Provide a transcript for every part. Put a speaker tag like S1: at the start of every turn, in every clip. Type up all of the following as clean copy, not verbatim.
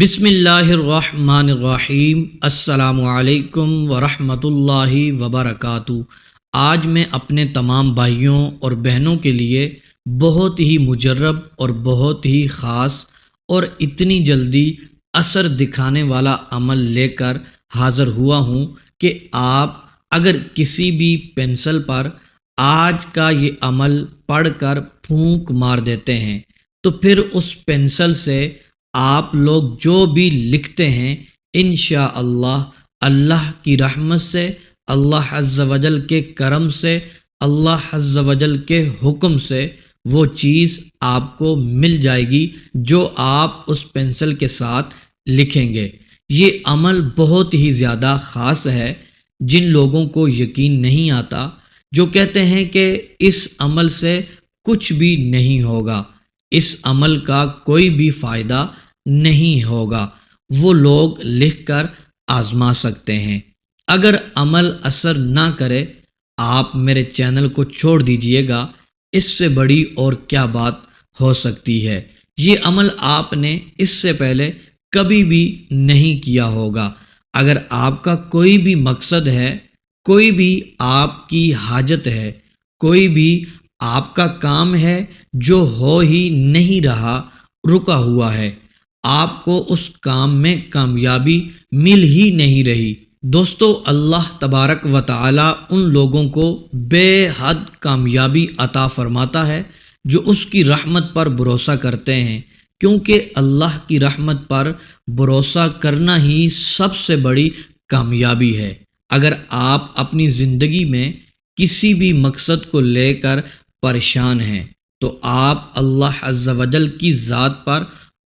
S1: بسم اللہ الرحمن الرحیم۔ السلام علیکم ورحمۃ اللہ وبرکاتہ۔ آج میں اپنے تمام بھائیوں اور بہنوں کے لیے بہت ہی مجرب اور بہت ہی خاص اور اتنی جلدی اثر دکھانے والا عمل لے کر حاضر ہوا ہوں کہ آپ اگر کسی بھی پینسل پر آج کا یہ عمل پڑھ کر پھونک مار دیتے ہیں تو پھر اس پینسل سے آپ لوگ جو بھی لکھتے ہیں انشاءاللہ اللہ کی رحمت سے، اللہ عز و جل کے کرم سے، اللہ عز و جل کے حکم سے وہ چیز آپ کو مل جائے گی جو آپ اس پینسل کے ساتھ لکھیں گے۔ یہ عمل بہت ہی زیادہ خاص ہے۔ جن لوگوں کو یقین نہیں آتا، جو کہتے ہیں کہ اس عمل سے کچھ بھی نہیں ہوگا، اس عمل کا کوئی بھی فائدہ نہیں ہوگا، وہ لوگ لکھ کر آزما سکتے ہیں۔ اگر عمل اثر نہ کرے، آپ میرے چینل کو چھوڑ دیجئے گا، اس سے بڑی اور کیا بات ہو سکتی ہے۔ یہ عمل آپ نے اس سے پہلے کبھی بھی نہیں کیا ہوگا۔ اگر آپ کا کوئی بھی مقصد ہے، کوئی بھی آپ کی حاجت ہے، کوئی بھی آپ کا کام ہے جو ہو ہی نہیں رہا، رکا ہوا ہے، آپ کو اس کام میں کامیابی مل ہی نہیں رہی، دوستو اللہ تبارک و تعالی ان لوگوں کو بے حد کامیابی عطا فرماتا ہے جو اس کی رحمت پر بھروسہ کرتے ہیں، کیونکہ اللہ کی رحمت پر بھروسہ کرنا ہی سب سے بڑی کامیابی ہے۔ اگر آپ اپنی زندگی میں کسی بھی مقصد کو لے کر پریشان ہیں تو آپ اللہ عز و جل کی ذات پر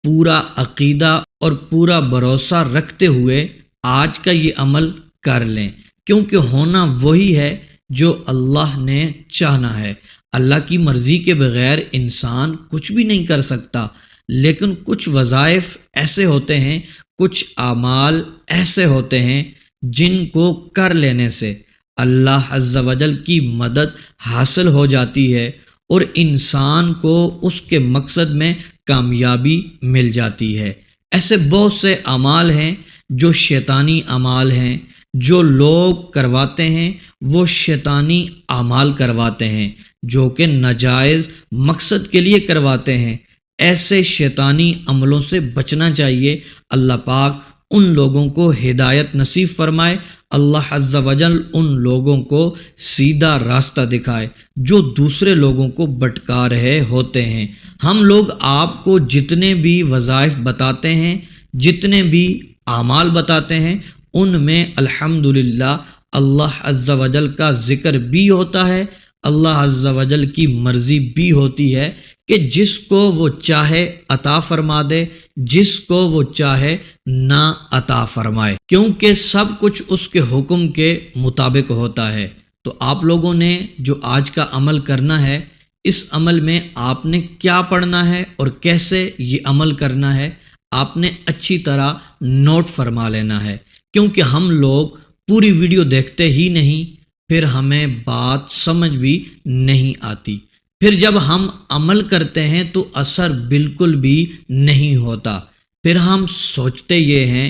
S1: پورا عقیدہ اور پورا بھروسہ رکھتے ہوئے آج کا یہ عمل کر لیں، کیونکہ ہونا وہی ہے جو اللہ نے چاہنا ہے۔ اللہ کی مرضی کے بغیر انسان کچھ بھی نہیں کر سکتا، لیکن کچھ وظائف ایسے ہوتے ہیں، کچھ اعمال ایسے ہوتے ہیں جن کو کر لینے سے اللہ عز و جل کی مدد حاصل ہو جاتی ہے اور انسان کو اس کے مقصد میں کامیابی مل جاتی ہے۔ ایسے بہت سے اعمال ہیں جو شیطانی اعمال ہیں، جو لوگ کرواتے ہیں وہ شیطانی اعمال کرواتے ہیں جو کہ ناجائز مقصد کے لیے کرواتے ہیں۔ ایسے شیطانی عملوں سے بچنا چاہیے۔ اللہ پاک ان لوگوں کو ہدایت نصیب فرمائے، اللہ عز و جل ان لوگوں کو سیدھا راستہ دکھائے جو دوسرے لوگوں کو بھٹکا رہے ہوتے ہیں۔ ہم لوگ آپ کو جتنے بھی وظائف بتاتے ہیں، جتنے بھی اعمال بتاتے ہیں، ان میں الحمدللہ اللہ عز و جل کا ذکر بھی ہوتا ہے، اللہ عز و جل کی مرضی بھی ہوتی ہے کہ جس کو وہ چاہے عطا فرما دے، جس کو وہ چاہے نہ عطا فرمائے، کیونکہ سب کچھ اس کے حکم کے مطابق ہوتا ہے۔ تو آپ لوگوں نے جو آج کا عمل کرنا ہے، اس عمل میں آپ نے کیا پڑھنا ہے اور کیسے یہ عمل کرنا ہے، آپ نے اچھی طرح نوٹ فرما لینا ہے، کیونکہ ہم لوگ پوری ویڈیو دیکھتے ہی نہیں، پھر ہمیں بات سمجھ بھی نہیں آتی، پھر جب ہم عمل کرتے ہیں تو اثر بالکل بھی نہیں ہوتا، پھر ہم سوچتے یہ ہیں،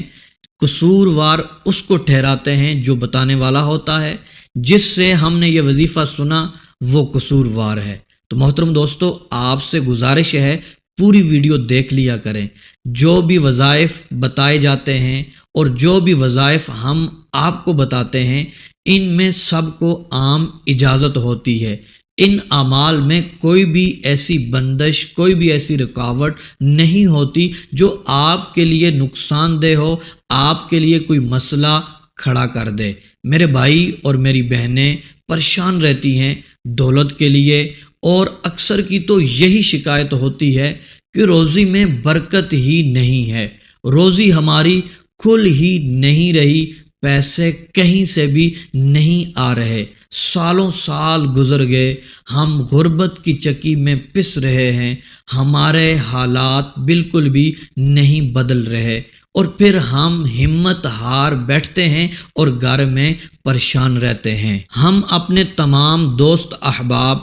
S1: قصوروار اس کو ٹھہراتے ہیں جو بتانے والا ہوتا ہے، جس سے ہم نے یہ وظیفہ سنا وہ قصوروار ہے۔ تو محترم دوستو، آپ سے گزارش ہے پوری ویڈیو دیکھ لیا کریں۔ جو بھی وظائف بتائے جاتے ہیں اور جو بھی وظائف ہم آپ کو بتاتے ہیں، ان میں سب کو عام اجازت ہوتی ہے۔ ان اعمال میں کوئی بھی ایسی بندش، کوئی بھی ایسی رکاوٹ نہیں ہوتی جو آپ کے لیے نقصان دہ ہو، آپ کے لیے کوئی مسئلہ کھڑا کر دے۔ میرے بھائی اور میری بہنیں پریشان رہتی ہیں دولت کے لیے، اور اکثر کی تو یہی شکایت ہوتی ہے کہ روزی میں برکت ہی نہیں ہے، روزی ہماری کھل ہی نہیں رہی، پیسے کہیں سے بھی نہیں آ رہے، سالوں سال گزر گئے، ہم غربت کی چکی میں پس رہے ہیں، ہمارے حالات بالکل بھی نہیں بدل رہے، اور پھر ہم ہمت ہار بیٹھتے ہیں اور گھر میں پریشان رہتے ہیں۔ ہم اپنے تمام دوست احباب،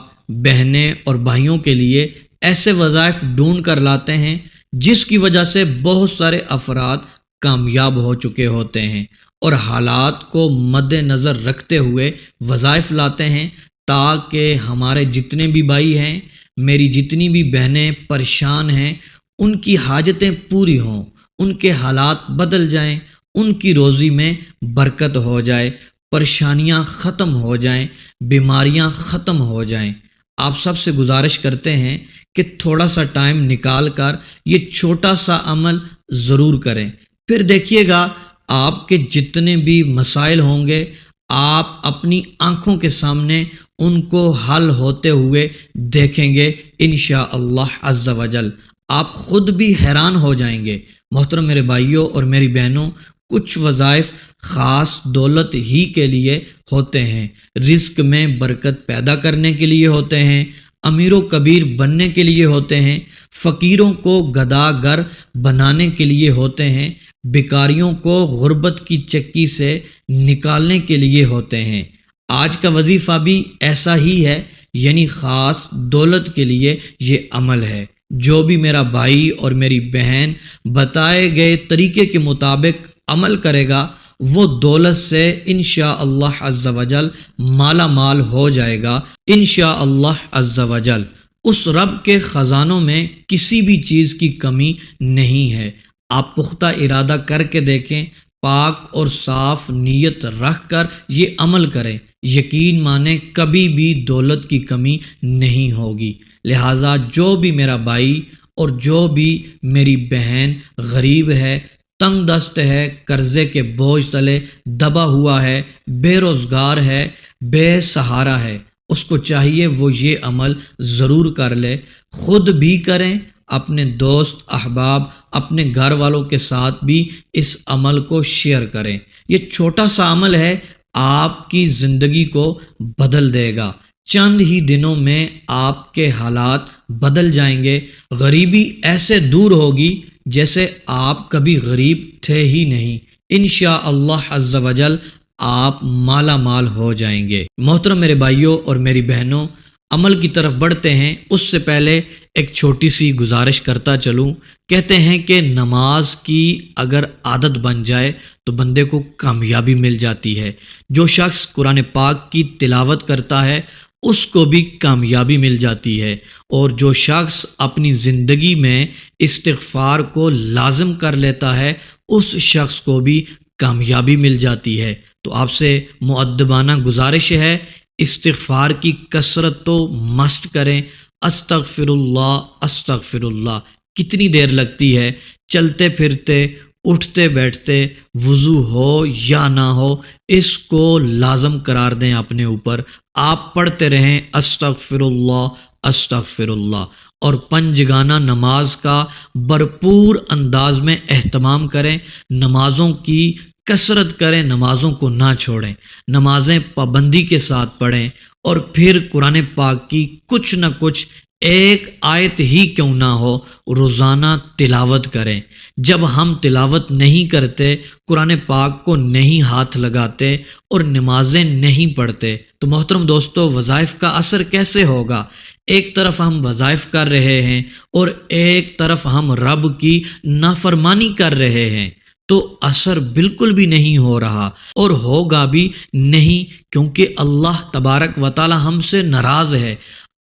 S1: بہنیں اور بھائیوں کے لیے ایسے وظائف ڈھونڈ کر لاتے ہیں جس کی وجہ سے بہت سارے افراد کامیاب ہو چکے ہوتے ہیں اور حالات کو مد نظر رکھتے ہوئے وظائف لاتے ہیں تاکہ ہمارے جتنے بھی بھائی ہیں، میری جتنی بھی بہنیں پریشان ہیں، ان کی حاجتیں پوری ہوں، ان کے حالات بدل جائیں، ان کی روزی میں برکت ہو جائے، پریشانیاں ختم ہو جائیں، بیماریاں ختم ہو جائیں۔ آپ سب سے گزارش کرتے ہیں کہ تھوڑا سا ٹائم نکال کر یہ چھوٹا سا عمل ضرور کریں، پھر دیکھیے گا آپ کے جتنے بھی مسائل ہوں گے آپ اپنی آنکھوں کے سامنے ان کو حل ہوتے ہوئے دیکھیں گے انشاءاللہ عز و جل۔ آپ خود بھی حیران ہو جائیں گے۔ محترم میرے بھائیوں اور میری بہنوں، کچھ وظائف خاص دولت ہی کے لیے ہوتے ہیں، رزق میں برکت پیدا کرنے کے لیے ہوتے ہیں، امیر و کبیر بننے کے لیے ہوتے ہیں، فقیروں کو گداگر بنانے کے لیے ہوتے ہیں، بیکاریوں کو غربت کی چکی سے نکالنے کے لیے ہوتے ہیں۔ آج کا وظیفہ بھی ایسا ہی ہے، یعنی خاص دولت کے لیے یہ عمل ہے۔ جو بھی میرا بھائی اور میری بہن بتائے گئے طریقے کے مطابق عمل کرے گا، وہ دولت سے انشاءاللہ عز و جل مالا مال ہو جائے گا انشاءاللہ عز و جل۔ اس رب کے خزانوں میں کسی بھی چیز کی کمی نہیں ہے۔ آپ پختہ ارادہ کر کے دیکھیں، پاک اور صاف نیت رکھ کر یہ عمل کریں، یقین مانیں کبھی بھی دولت کی کمی نہیں ہوگی۔ لہٰذا جو بھی میرا بھائی اور جو بھی میری بہن غریب ہے، تنگ دست ہے، قرضے کے بوجھ تلے دبا ہوا ہے، بے روزگار ہے، بے سہارا ہے، اس کو چاہیے وہ یہ عمل ضرور کر لے، خود بھی کریں، اپنے دوست احباب اپنے گھر والوں کے ساتھ بھی اس عمل کو شیئر کریں۔ یہ چھوٹا سا عمل ہے، آپ کی زندگی کو بدل دے گا۔ چند ہی دنوں میں آپ کے حالات بدل جائیں گے، غریبی ایسے دور ہوگی جیسے آپ کبھی غریب تھے ہی نہیں۔ انشاءاللہ عز و جل آپ مالا مال ہو جائیں گے۔ محترم میرے بھائیوں اور میری بہنوں، عمل کی طرف بڑھتے ہیں اس سے پہلے ایک چھوٹی سی گزارش کرتا چلوں۔ کہتے ہیں کہ نماز کی اگر عادت بن جائے تو بندے کو کامیابی مل جاتی ہے۔ جو شخص قرآن پاک کی تلاوت کرتا ہے اس کو بھی کامیابی مل جاتی ہے، اور جو شخص اپنی زندگی میں استغفار کو لازم کر لیتا ہے اس شخص کو بھی کامیابی مل جاتی ہے۔ تو آپ سے مؤدبانہ گزارش ہے، استغفار کی کثرت تو مست کریں۔ استغفر اللہ استغفر اللہ کتنی دیر لگتی ہے، چلتے پھرتے اٹھتے بیٹھتے، وضو ہو یا نہ ہو، اس کو لازم قرار دیں اپنے اوپر۔ آپ پڑھتے رہیں استغفر اللہ استغفر اللہ، اور پنجگانہ نماز کا بھرپور انداز میں اہتمام کریں، نمازوں کی کثرت کریں، نمازوں کو نہ چھوڑیں، نمازیں پابندی کے ساتھ پڑھیں، اور پھر قرآن پاک کی کچھ نہ کچھ ایک آیت ہی کیوں نہ ہو روزانہ تلاوت کریں۔ جب ہم تلاوت نہیں کرتے، قرآن پاک کو نہیں ہاتھ لگاتے اور نمازیں نہیں پڑھتے تو محترم دوستو وظائف کا اثر کیسے ہوگا؟ ایک طرف ہم وظائف کر رہے ہیں اور ایک طرف ہم رب کی نافرمانی کر رہے ہیں، تو اثر بالکل بھی نہیں ہو رہا اور ہوگا بھی نہیں، کیونکہ اللہ تبارک و تعالی ہم سے ناراض ہے۔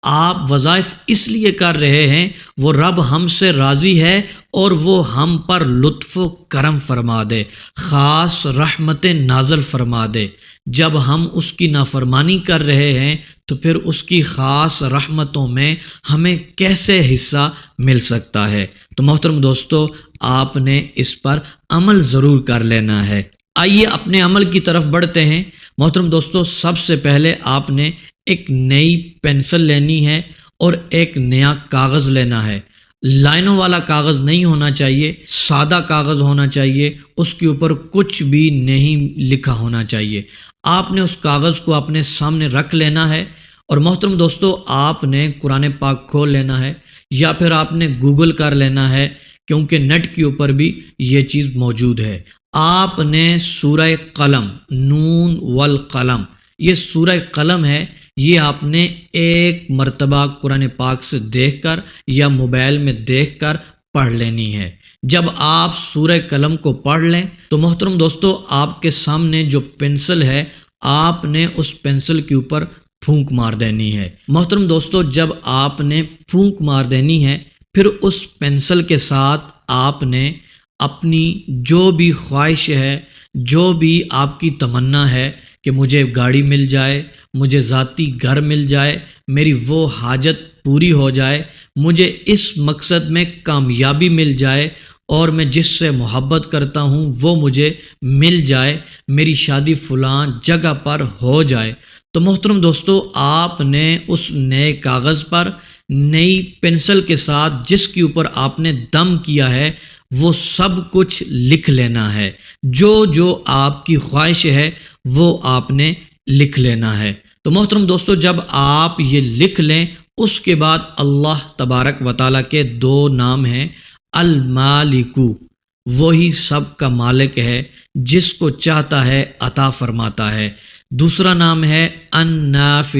S1: آپ وظائف اس لیے کر رہے ہیں، وہ رب ہم سے راضی ہے اور وہ ہم پر لطف و کرم فرما دے، خاص رحمت نازل فرما دے۔ جب ہم اس کی نافرمانی کر رہے ہیں تو پھر اس کی خاص رحمتوں میں ہمیں کیسے حصہ مل سکتا ہے؟ تو محترم دوستو، آپ نے اس پر عمل ضرور کر لینا ہے۔ آئیے اپنے عمل کی طرف بڑھتے ہیں۔ محترم دوستو، سب سے پہلے آپ نے ایک نئی پینسل لینی ہے اور ایک نیا کاغذ لینا ہے۔ لائنوں والا کاغذ نہیں ہونا چاہیے، سادہ کاغذ ہونا چاہیے، اس کے اوپر کچھ بھی نہیں لکھا ہونا چاہیے۔ آپ نے اس کاغذ کو اپنے سامنے رکھ لینا ہے، اور محترم دوستو آپ نے قرآن پاک کھول لینا ہے، یا پھر آپ نے گوگل کر لینا ہے، کیونکہ نیٹ کے اوپر بھی یہ چیز موجود ہے۔ آپ نے سورہ قلم، نون والقلم، یہ سورہ قلم ہے، یہ آپ نے ایک مرتبہ قرآن پاک سے دیکھ کر یا موبائل میں دیکھ کر پڑھ لینی ہے۔ جب آپ سورہ قلم کو پڑھ لیں تو محترم دوستو آپ کے سامنے جو پنسل ہے آپ نے اس پنسل کے اوپر پھونک مار دینی ہے۔ محترم دوستو جب آپ نے پھونک مار دینی ہے پھر اس پنسل کے ساتھ آپ نے اپنی جو بھی خواہش ہے، جو بھی آپ کی تمنا ہے کہ مجھے گاڑی مل جائے، مجھے ذاتی گھر مل جائے، میری وہ حاجت پوری ہو جائے، مجھے اس مقصد میں کامیابی مل جائے اور میں جس سے محبت کرتا ہوں وہ مجھے مل جائے، میری شادی فلاں جگہ پر ہو جائے، تو محترم دوستو آپ نے اس نئے کاغذ پر نئی پنسل کے ساتھ جس کے اوپر آپ نے دم کیا ہے وہ سب کچھ لکھ لینا ہے۔ جو جو آپ کی خواہش ہے وہ آپ نے لکھ لینا ہے۔ تو محترم دوستو جب آپ یہ لکھ لیں اس کے بعد اللہ تبارک و تعالیٰ کے دو نام ہیں، المالکو، وہی سب کا مالک ہے، جس کو چاہتا ہے عطا فرماتا ہے۔ دوسرا نام ہے النافع،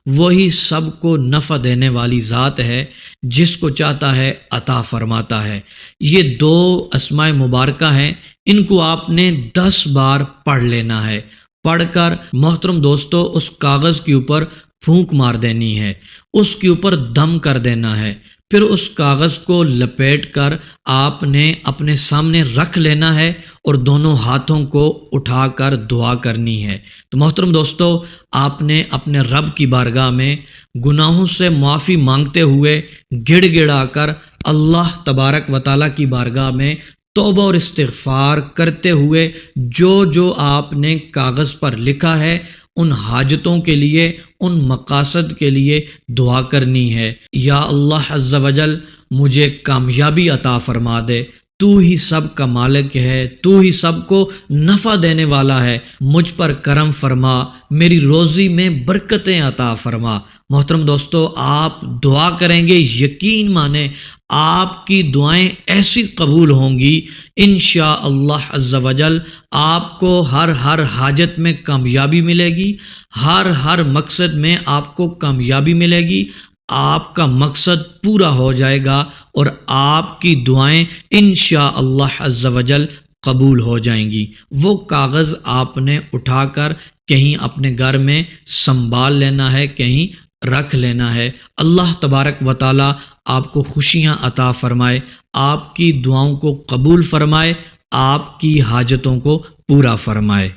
S1: وہی سب کو نفع دینے والی ذات ہے، جس کو چاہتا ہے عطا فرماتا ہے۔ یہ دو اسماء مبارکہ ہیں، ان کو آپ نے 10 بار پڑھ لینا ہے۔ پڑھ کر محترم دوستو اس کاغذ کے اوپر پھونک مار دینی ہے، اس کے اوپر دم کر دینا ہے، پھر اس کاغذ کو لپیٹ کر آپ نے اپنے سامنے رکھ لینا ہے اور دونوں ہاتھوں کو اٹھا کر دعا کرنی ہے۔ تو محترم دوستو آپ نے اپنے رب کی بارگاہ میں گناہوں سے معافی مانگتے ہوئے گڑ گڑا کر اللہ تبارک و تعالیٰ کی بارگاہ میں توبہ اور استغفار کرتے ہوئے جو جو آپ نے کاغذ پر لکھا ہے ان حاجتوں کے لیے، ان مقاصد کے لیے دعا کرنی ہے۔ یا اللہ عز و جل مجھے کامیابی عطا فرما دے، تو ہی سب کا مالک ہے، تو ہی سب کو نفع دینے والا ہے، مجھ پر کرم فرما، میری روزی میں برکتیں عطا فرما۔ محترم دوستو آپ دعا کریں گے، یقین مانیں آپ کی دعائیں ایسی قبول ہوں گی انشاءاللہ عز و جل، آپ کو ہر حاجت میں کامیابی ملے گی، ہر مقصد میں آپ کو کامیابی ملے گی، آپ کا مقصد پورا ہو جائے گا اور آپ کی دعائیں انشاءاللہ عز و جل قبول ہو جائیں گی۔ وہ کاغذ آپ نے اٹھا کر کہیں اپنے گھر میں سنبھال لینا ہے، کہیں رکھ لینا ہے۔ اللہ تبارک و تعالی آپ کو خوشیاں عطا فرمائے، آپ کی دعاؤں کو قبول فرمائے، آپ کی حاجتوں کو پورا فرمائے۔